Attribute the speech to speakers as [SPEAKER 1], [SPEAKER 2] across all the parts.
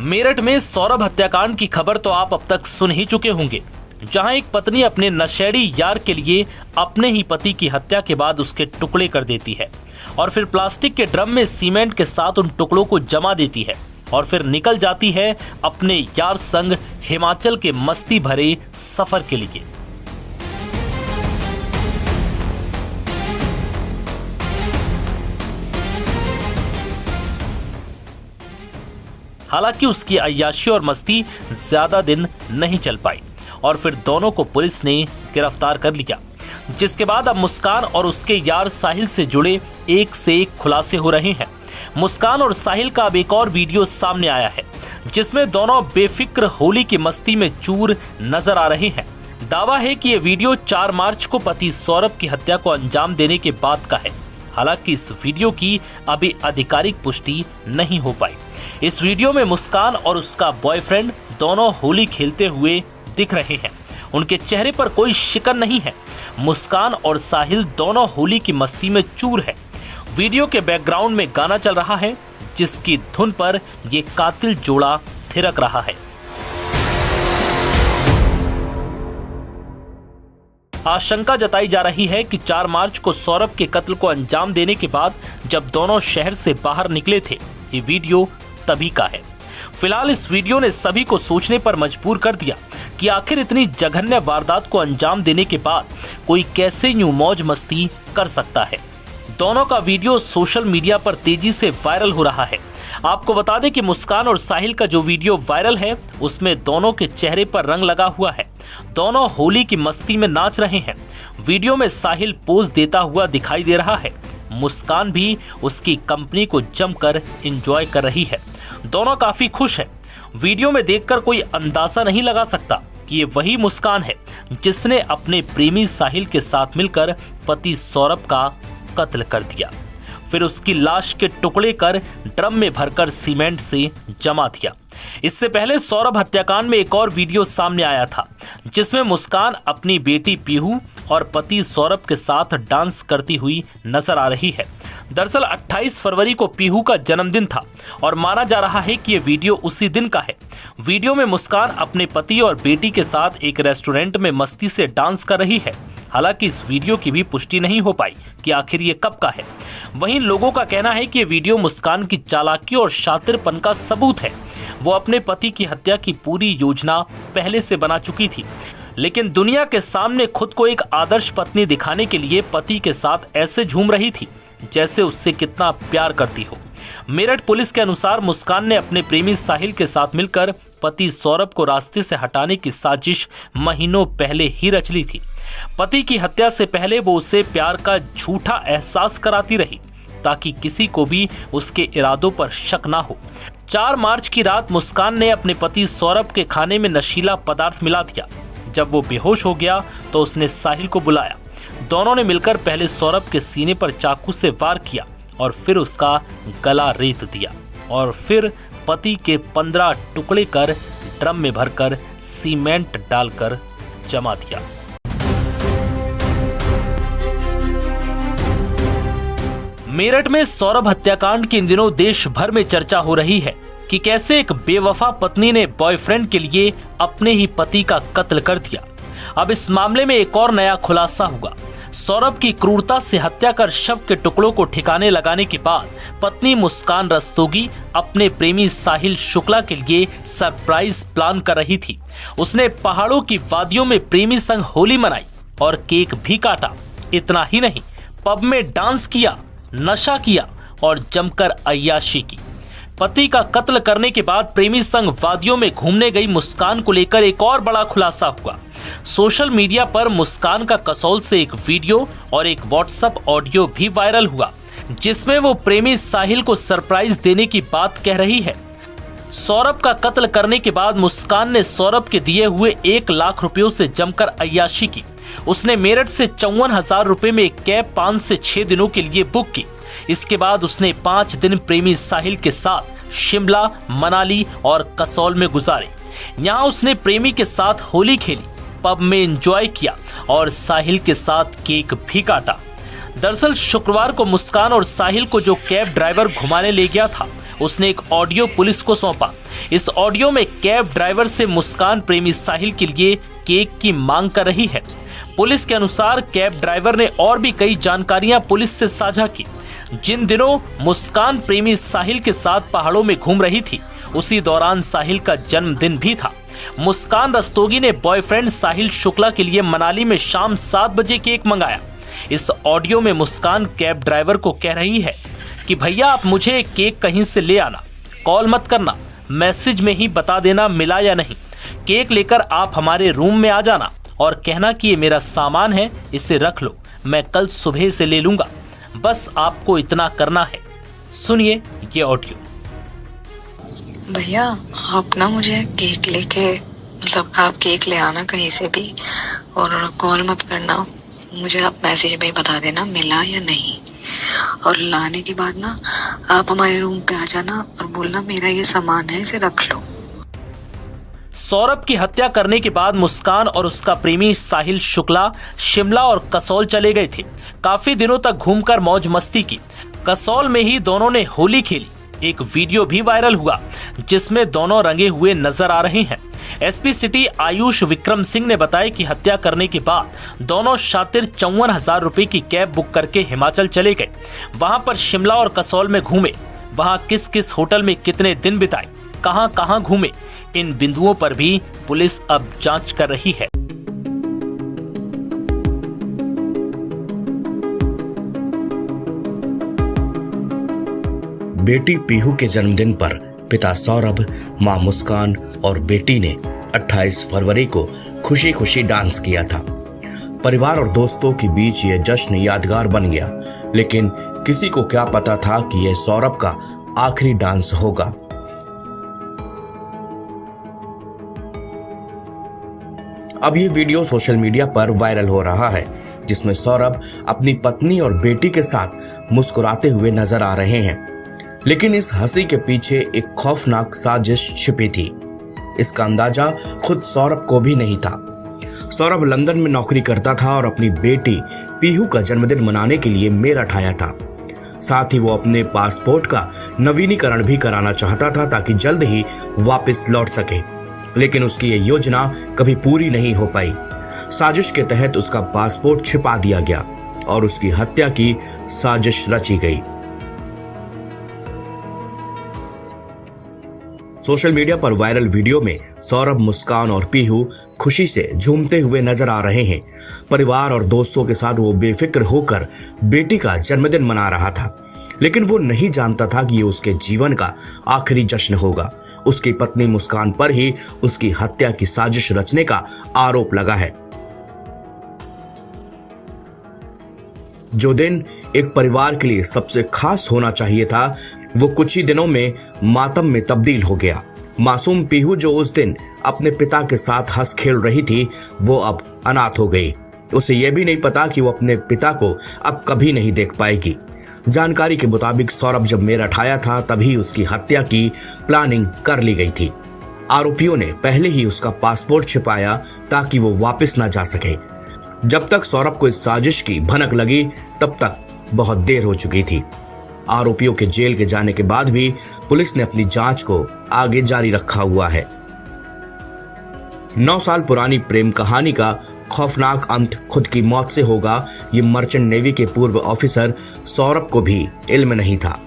[SPEAKER 1] मेरठ में सौरभ हत्याकांड की खबर तो आप अब तक सुन ही चुके होंगे, जहां एक पत्नी अपने नशेड़ी यार के लिए अपने ही पति की हत्या के बाद उसके टुकड़े कर देती है और फिर प्लास्टिक के ड्रम में सीमेंट के साथ उन टुकड़ों को जमा देती है और फिर निकल जाती है अपने यार संग हिमाचल के मस्ती भरे सफर के लिए। हालांकि उसकी अय्याशी और मस्ती ज्यादा दिन नहीं चल पाई और फिर दोनों को पुलिस ने गिरफ्तार कर लिया, जिसके बाद अब मुस्कान और उसके यार साहिल से जुड़े एक से एक खुलासे हो रहे हैं। मुस्कान और साहिल का अब एक और वीडियो सामने आया है, जिसमें दोनों बेफिक्र होली की मस्ती में चूर नजर आ रहे हैं। दावा है कि ये वीडियो 4 मार्च को पति सौरभ की हत्या को अंजाम देने के बाद का है। हालांकि इस वीडियो की अभी आधिकारिक पुष्टि नहीं हो पाई। इस वीडियो में मुस्कान और उसका बॉयफ्रेंड दोनों होली खेलते हुए दिख रहे हैं। उनके चेहरे पर कोई शिकन नहीं है। मुस्कान और साहिल दोनों होली की मस्ती में चूर है। वीडियो के बैकग्राउंड में गाना चल रहा है, जिसकी धुन पर ये कातिल जोड़ा थिरक रहा है। आशंका जताई जा रही है कि 4 मार्च को सौरभ के कत्ल को अंजाम देने के बाद जब दोनों शहर से बाहर निकले थे, ये वीडियो तभी का है। फिलहाल इस वीडियो ने सभी को सोचने पर मजबूर कर दिया कि आखिर इतनी जघन्य वारदात को अंजाम देने के बाद कोई कैसे यूं मौज मस्ती कर सकता है। दोनों का वीडियो सोशल मीडिया पर तेजी से वायरल हो रहा है। आपको बता दें कि मुस्कान और साहिल का जो वीडियो वायरल है, उसमें दोनों के चेहरे पर रंग लगा हुआ है। दोनों होली की मस्ती में नाच रहे हैं। वीडियो में साहिल पोज देता हुआ दिखाई दे रहा है। मुस्कान भी उसकी कंपनी को जमकर एंजॉय कर रही है। दोनों काफी खुश हैं। वीडियो में देखकर कोई अंदाजा नहीं लगा सकता कि ये वही मुस्कान है जिसने अपने प्रेमी साहिल के साथ मिलकर पति सौरभ का कत्ल कर दिया, फिर उसकी लाश के टुकड़े कर ड्रम में भरकर सीमेंट से जमा दिया। इससे पहले सौरभ हत्याकांड में एक और वीडियो सामने आया था, जिसमें मुस्कान अपनी बेटी पीहू और पति सौरभ के साथ डांस करती हुई नजर आ रही है। दरअसल 28 फरवरी को पीहू का जन्मदिन था और माना जा रहा है कि ये वीडियो उसी दिन का है। वीडियो में मुस्कान अपने पति और बेटी के साथ एक रेस्टोरेंट में मस्ती से डांस कर रही है। हालांकि इस वीडियो की भी पुष्टि नहीं हो पाई कि आखिर ये कब का है। वहीं लोगों का कहना है कि ये वीडियो मुस्कान की चालाकी और शातिरपन का सबूत है। वो अपने पति की हत्या की पूरी योजना पहले से बना चुकी थी, लेकिन दुनिया के सामने खुद को एक आदर्श पत्नी दिखाने के लिए पति के साथ ऐसे झूम रही थी जैसे उससे कितना प्यार करती हो। मेरठ पुलिस के अनुसार मुस्कान ने अपने प्रेमी साहिल के साथ मिलकर पति सौरभ को रास्ते से हटाने की साजिश महीनों पहले ही रच ली थी। पति की हत्या से पहले वो उसे प्यार का झूठा एहसास कराती रही ताकि किसी को भी उसके इरादों पर शक ना हो। 4 मार्च की रात मुस्कान ने अपने पति सौरभ के खाने में नशीला पदार्थ मिला दिया। जब वो बेहोश हो गया तो उसने साहिल को बुलाया। दोनों ने मिलकर पहले सौरभ के सीने पर चाकू से वार किया और फिर उसका गला रेत दिया और फिर पति के 15 टुकड़े कर ड्रम में भरकर सीमेंट डालकर जमा दिया। मेरठ में सौरभ हत्याकांड के इन दिनों देश भर में चर्चा हो रही है कि कैसे एक बेवफा पत्नी ने बॉयफ्रेंड के लिए अपने ही पति का कत्ल कर दिया। अब इस मामले में एक और नया खुलासा हुआ। सौरभ की क्रूरता से हत्या कर शव के टुकड़ों को ठिकाने लगाने के बाद पत्नी मुस्कान रस्तोगी अपने प्रेमी साहिल शुक्ला के लिए सरप्राइज प्लान कर रही थी। उसने पहाड़ों की वादियों में प्रेमी संग होली मनाई और केक भी काटा। इतना ही नहीं, पब में डांस किया, नशा किया और जमकर अय्याशी की। पति का कत्ल करने के बाद प्रेमी संग वादियों में घूमने गई मुस्कान को लेकर एक और बड़ा खुलासा हुआ। सोशल मीडिया पर मुस्कान का कसौल से एक वीडियो और एक व्हाट्सएप ऑडियो भी वायरल हुआ, जिसमें वो प्रेमी साहिल को सरप्राइज देने की बात कह रही है। सौरभ का कत्ल करने के बाद मुस्कान ने सौरभ के दिए हुए 1 लाख रुपयों से जमकर अय्याशी की। उसने मेरठ से 54,000 रुपए में एक कैब 5 से 6 दिनों के लिए बुक की। इसके बाद उसने 5 दिन प्रेमी साहिल के साथ शिमला, मनाली और कसौल में गुजारे। यहाँ उसने प्रेमी के साथ होली खेली, पब में एंजॉय किया और साहिल के साथ केक भी काटा। दरअसल शुक्रवार को मुस्कान और साहिल को जो कैब ड्राइवर घुमाने ले गया था, उसने एक ऑडियो पुलिस को सौंपा। इस ऑडियो में कैब ड्राइवर से मुस्कान प्रेमी साहिल के लिए केक की मांग कर रही है। पुलिस के अनुसार कैब ड्राइवर ने और भी कई जानकारियां पुलिस से साझा की। जिन दिनों मुस्कान प्रेमी साहिल के साथ पहाड़ों में घूम रही थी, उसी दौरान साहिल का जन्मदिन भी था। मुस्कान रस्तोगी ने बॉयफ्रेंड साहिल शुक्ला के लिए मनाली में शाम 7 बजे केक मंगाया। इस ऑडियो में मुस्कान कैब ड्राइवर को कह रही है कि भैया आप मुझे केक कहीं से ले आना, कॉल मत करना, मैसेज में ही बता देना मिला या नहीं। केक लेकर आप हमारे रूम में आ जाना और कहना कि ये मेरा सामान है, इसे रख लो, मैं कल सुबह से ले लूंगा, बस आपको इतना करना है। सुनिए ये ऑडियो।
[SPEAKER 2] भैया आप ना मुझे केक लेके मतलब आप केक ले आना कहीं से भी और कॉल मत करना, मुझे आप मैसेज में बता देना मिला या नहीं। और लाने के बाद ना आप हमारे रूम पे आ जाना और बोलना मेरा ये सामान है, इसे रख लो।
[SPEAKER 1] सौरभ की हत्या करने के बाद मुस्कान और उसका प्रेमी साहिल शुक्ला शिमला और कसौल चले गए थे। काफी दिनों तक घूमकर मौज मस्ती की। कसौल में ही दोनों ने होली खेली। एक वीडियो भी वायरल हुआ जिसमें दोनों रंगे हुए नजर आ रहे हैं। एसपी सिटी आयुष विक्रम सिंह ने बताया कि हत्या करने के बाद दोनों शातिर 54,000 रुपए की कैब बुक करके हिमाचल चले गए। वहां पर शिमला और कसौल में घूमे, वहां किस किस होटल में कितने दिन बिताए, कहां कहां घूमे, इन बिंदुओं पर भी पुलिस अब जांच कर रही है।
[SPEAKER 3] बेटी पीहू के जन्मदिन पर पिता सौरभ, मां मुस्कान और बेटी ने 28 फरवरी को खुशी खुशी डांस किया था। परिवार और दोस्तों के बीच यह जश्न यादगार बन गया, लेकिन किसी को क्या पता था कि यह सौरभ का आखिरी डांस होगा। अब ये वीडियो सोशल मीडिया पर वायरल हो रहा है, जिसमें सौरभ अपनी पत्नी और बेटी के साथ मुस्कुराते हुए नजर आ रहे हैं। लेकिन इस हंसी के पीछे एक खौफनाक साजिश छिपी थी। इसका अंदाजा खुद सौरभ को भी नहीं था। सौरभ लंदन में नौकरी करता था और अपनी बेटी पीहू का जन्मदिन मनाने के लिए मेरठ आया था। साथ ही वो अपने पासपोर्ट का नवीनीकरण भी कराना चाहता था ताकि जल्द ही वापस लौट सके, लेकिन उसकी ये योजना कभी पूरी नहीं हो पाई। साजिश के तहत उसका पासपोर्ट छिपा दिया गया और उसकी हत्या की साजिश रची गई। सोशल मीडिया पर वायरल वीडियो में सौरभ, मुस्कान और पीहू खुशी से झूमते हुए नजर आ रहे हैं। परिवार और दोस्तों के साथ वो बेफिक्र होकर बेटी का जन्मदिन मना रहा था, लेकिन वो नहीं जानता था कि ये उसके जीवन का आखिरी जश्न होगा। उसकी पत्नी मुस्कान पर ही उसकी हत्या की साजिश रचने का आरोप लगा है। जो दिन एक परिवार के लिए सबसे खास होना चाहिए था, वो कुछ ही दिनों में मातम में तब्दील हो गया। मासूम पीहू जो उस दिन अपने पिता के साथ हंस खेल रही थी, वो अब अनाथ हो गई। उसे यह भी नहीं पता कि वो अपने पिता को अब कभी नहीं देख पाएगी। जानकारी के मुताबिक सौरभ जब मेरठ आया था, तभी उसकी हत्या की प्लानिंग कर ली गई थी। आरोपियों ने पहले ही उसका पासपोर्ट छिपाया ताकि वो वापस न जा सके। जब तक सौरभ को इस साजिश की भनक लगी, तब तक बहुत देर हो चुकी थी। आरोपियों के जेल के जाने के बाद भी पुलिस ने अपनी जांच को आगे जारी रखा हुआ है। 9 साल पुरानी प्रेम कहानी का खौफनाक अंत खुद की मौत से होगा, ये मर्चेंट नेवी के पूर्व ऑफिसर सौरभ को भी इल्म नहीं था।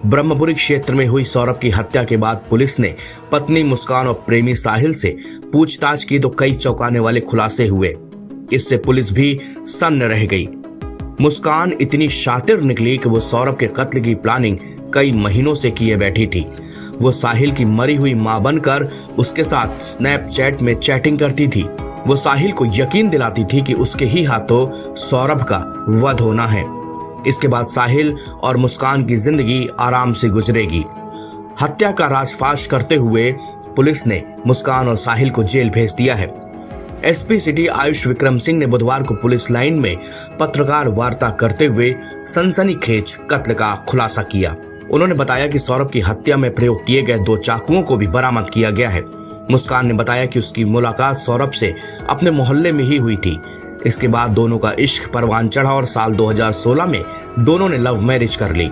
[SPEAKER 3] ब्रह्मपुरी क्षेत्र में हुई सौरभ की हत्या के बाद पुलिस ने पत्नी मुस्कान और प्रेमी साहिल से पूछताछ की तो कई चौंकाने वाले खुलासे हुए। इससे पुलिस भी सन्न रह गई। मुस्कान इतनी शातिर निकली कि वो सौरभ के कत्ल की प्लानिंग कई महीनों से किए बैठी थी। वो साहिल की मरी हुई मां बनकर उसके साथ स्नैपचैट में चैटिंग करती थी। वो साहिल को यकीन दिलाती थी कि उसके ही हाथों सौरभ का वध होना है। इसके बाद साहिल और मुस्कान की जिंदगी आराम से गुजरेगी। हत्या का राजफाश करते हुए पुलिस ने मुस्कान और साहिल को जेल भेज दिया है। एसपी सिटी आयुष विक्रम सिंह ने बुधवार को पुलिस लाइन में पत्रकार वार्ता करते हुए सनसनीखेज कत्ल का खुलासा किया। उन्होंने बताया कि सौरभ की हत्या में प्रयोग किए गए 2 चाकुओं को भी बरामद किया गया है। मुस्कान ने बताया कि उसकी मुलाकात सौरभ से अपने मोहल्ले में ही हुई थी। इसके बाद दोनों का इश्क परवान चढ़ा और साल 2016 में दोनों ने लव मैरिज कर ली।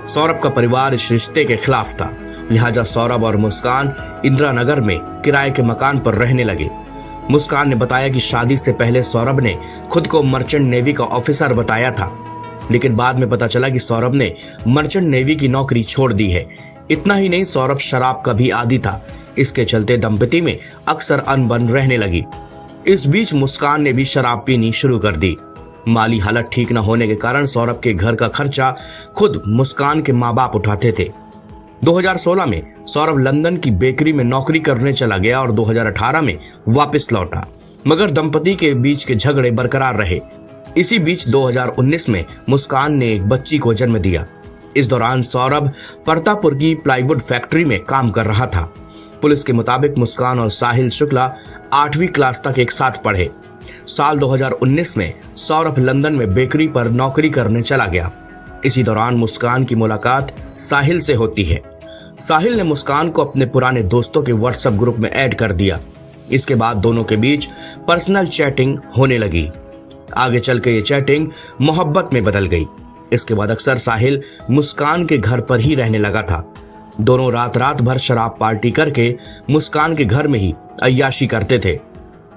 [SPEAKER 3] सौरभ का परिवार इस रिश्ते के खिलाफ था, लिहाजा सौरभ और मुस्कान इंदिरा नगर में किराए के मकान पर रहने लगे। मुस्कान ने बताया कि शादी से पहले सौरभ ने खुद को मर्चेंट नेवी का ऑफिसर बताया था, लेकिन बाद में पता चला कि सौरभ ने मर्चेंट नेवी की नौकरी छोड़ दी है। इतना ही नहीं, सौरभ शराब का भी आदी था। इसके चलते दंपति में अक्सर अनबन रहने लगी। इस बीच मुस्कान ने भी शराब पीनी शुरू कर दी। माली हालत ठीक न होने के कारण सौरभ के घर का खर्चा खुद मुस्कान के माँ बाप उठाते थे। 2016 में सौरभ लंदन की बेकरी में नौकरी करने चला गया और 2018 में वापस लौटा, मगर दंपति के बीच के झगड़े बरकरार रहे। इसी बीच 2019 में मुस्कान ने एक बच्ची को जन्म दिया। इस दौरान सौरभ परतापुर की प्लाईवुड फैक्ट्री में काम कर रहा था। पुलिस के मुताबिक मुस्कान और साहिल शुक्ला 8वीं क्लास तक एक साथ पढ़े। साल 2019 में सौरभ लंदन में बेकरी पर नौकरी करने चला गया। इसी दौरान मुस्कान की मुलाकात साहिल से होती है। साहिल ने मुस्कान को अपने पुराने दोस्तों के व्हाट्सएप ग्रुप में ऐड कर दिया। इसके बाद दोनों के बीच पर्सनल चैटिंग होने लगी। आगे चल के ये चैटिंग मोहब्बत में बदल गई। इसके बाद अक्सर साहिल मुस्कान के घर पर ही रहने लगा था। दोनों रात भर शराब पार्टी करके मुस्कान के घर में ही अय्याशी करते थे।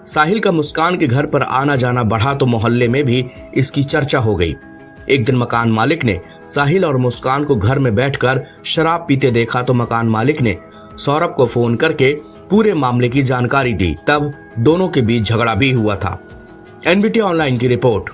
[SPEAKER 3] साहिल का मुस्कान के घर पर आना जाना बढ़ा तो मोहल्ले में भी इसकी चर्चा हो गई। एक दिन मकान मालिक ने साहिल और मुस्कान को घर में बैठकर शराब पीते देखा तो मकान मालिक ने सौरभ को फोन करके पूरे मामले की जानकारी दी। तब दोनों के बीच झगड़ा भी हुआ था। एनबीटी ऑनलाइन की रिपोर्ट।